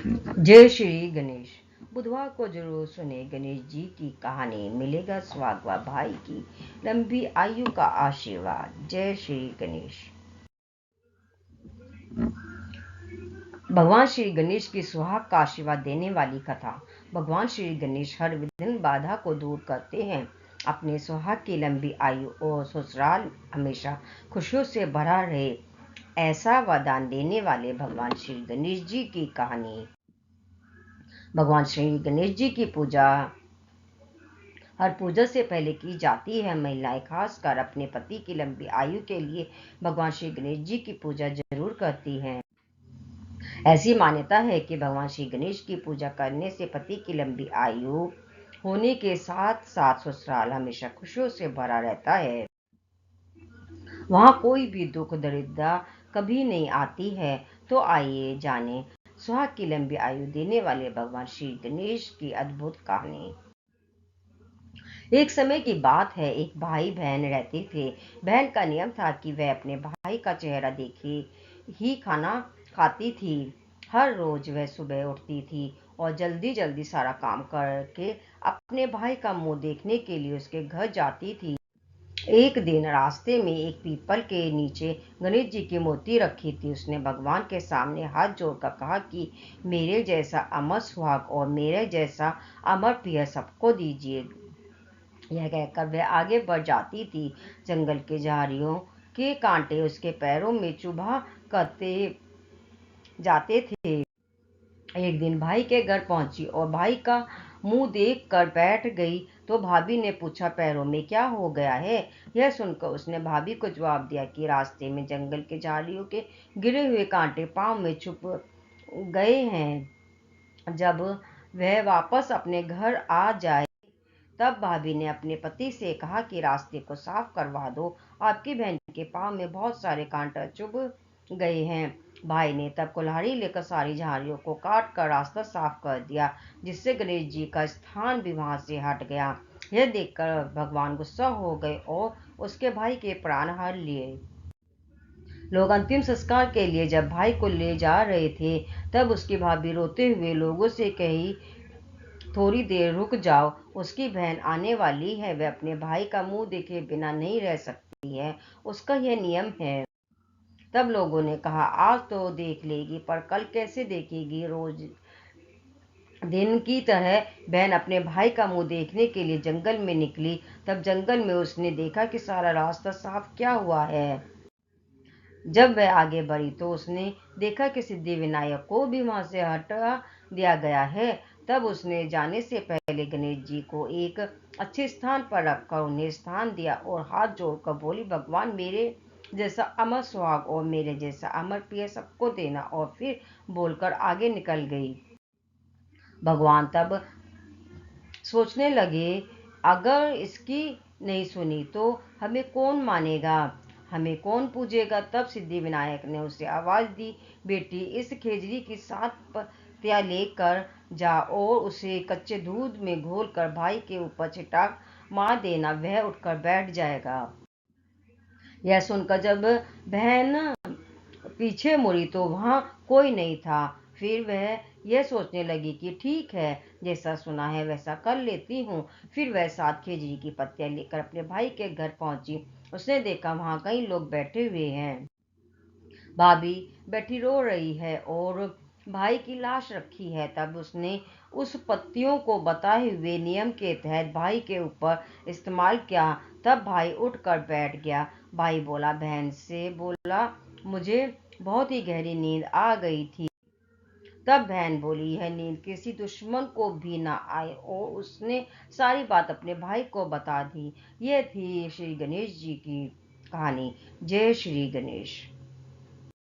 जय श्री गणेश। बुधवार को जरूर सुने गणेश जी की कहानी, मिलेगा सुहाग व भाई की लंबी आयु का आशीर्वाद। जय श्री गणेश। भगवान श्री गणेश की सुहाग का आशीर्वाद देने वाली कथा। भगवान श्री गणेश हर विघ्न बाधा को दूर करते हैं। अपने सुहाग की लंबी आयु और ससुराल हमेशा खुशियों से भरा रहे, ऐसा वरदान देने वाले भगवान श्री गणेश जी की कहानी। भगवान श्री गणेश जी की पूजा हर पूजा से पहले की जाती है। महिलाएं खासकर अपने पति की लंबी आयु के लिए भगवान श्री गणेश जी की पूजा जरूर करती हैं। ऐसी मान्यता है कि भगवान श्री गणेश की पूजा करने से पति की लंबी आयु होने के साथ साथ ससुराल हमेशा खुशियों से भरा रहता है। वहां कोई भी दुख दरिद्रता कभी नहीं आती है। तो आइए जाने सुहाग की लंबी आयु देने वाले भगवान श्री गणेश की अद्भुत कहानी। एक समय की बात है, एक भाई बहन रहते थे। बहन का नियम था कि वह अपने भाई का चेहरा देखे ही खाना खाती थी। हर रोज वह सुबह उठती थी और जल्दी जल्दी सारा काम करके अपने भाई का मुंह देखने के लिए उसके घर जाती थी। एक दिन रास्ते में एक पीपल के नीचे गणेश जी की मूर्ति रखी थी। उसने भगवान के सामने हाथ जोड़कर कहा कि मेरे जैसा अमर सुहाग और मेरे जैसा अमर प्रिय सबको दीजिए। यह कहकर वह आगे बढ़ जाती थी। जंगल के झाड़ियों के कांटे उसके पैरों में चुभा करते जाते थे। एक दिन भाई के घर पहुंची और भाई का मुंह देख कर बैठ गई तो भाभी ने पूछा, पैरों में क्या हो गया है? यह सुनकर उसने भाभी को जवाब दिया कि रास्ते में जंगल के झाड़ियों के गिरे हुए कांटे पांव में छुप गए हैं। जब वह वापस अपने घर आ जाए तब भाभी ने अपने पति से कहा कि रास्ते को साफ करवा दो, आपकी बहन के पांव में बहुत सारे कांटे चुभ गए हैं। भाई ने तब कुल्हाड़ी लेकर सारी झाड़ियों को काट कर रास्ता साफ कर दिया, जिससे गणेश जी का स्थान भी वहां से हट गया। यह देखकर भगवान गुस्सा हो गए और उसके भाई के प्राण हर लिए। लोग अंतिम संस्कार के लिए जब भाई को ले जा रहे थे तब उसकी भाभी रोते हुए लोगों से कही, थोड़ी देर रुक जाओ, उसकी बहन आने वाली है। वह अपने भाई का मुंह देखे बिना नहीं रह सकती है, उसका यह नियम है। तब लोगों ने कहा, आज तो देख लेगी पर कल कैसे देखेगी? रोज दिन की तरह बहन अपने भाई का मुंह देखने के लिए जंगल में निकली। तब जंगल में उसने देखा कि सारा रास्ता साफ क्या हुआ है। जब वह आगे बढ़ी तो उसने देखा कि सिद्धि विनायक को भी वहां से हटा दिया गया है। तब उसने जाने से पहले गणेश जी को एक अच्छे स्थान पर रखकर उन्हें स्थान दिया और हाथ जोड़कर बोली, भगवान मेरे जैसा अमर सुहाग और मेरे जैसा अमर प्रिय सबको देना, और फिर बोलकर आगे निकल गई। भगवान तब सोचने लगे, अगर इसकी नहीं सुनी तो हमें कौन मानेगा, हमें कौन पूजेगा? तब सिद्धि विनायक ने उसे आवाज दी, बेटी इस खेजड़ी की 7 पत्तियां लेकर जा और उसे कच्चे दूध में घोलकर भाई के ऊपर छिटा मार देना, वह उठकर बैठ जाएगा। यह सुनकर जब बहन पीछे मुड़ी तो वहां कोई नहीं था। फिर वह यह सोचने लगी कि ठीक है, जैसा सुना है वैसा कर लेती हूँ। फिर वह 7 खेजड़ी की पत्तियां लेकर अपने भाई के घर पहुंची। उसने देखा वहां कई लोग बैठे हुए हैं। भाभी बैठी रो रही है और भाई की लाश रखी है। तब उसने उस पत्तियों को बताए हुए नियम के तहत भाई के ऊपर इस्तेमाल किया। तब भाई उठकर बैठ गया। भाई बोला, बहन से बोला, मुझे बहुत ही गहरी नींद आ गई थी। तब बहन बोली, यह नींद किसी दुश्मन को भी ना आए, और उसने सारी बात अपने भाई को बता दी। यह थी श्री गणेश जी की कहानी। जय श्री गणेश।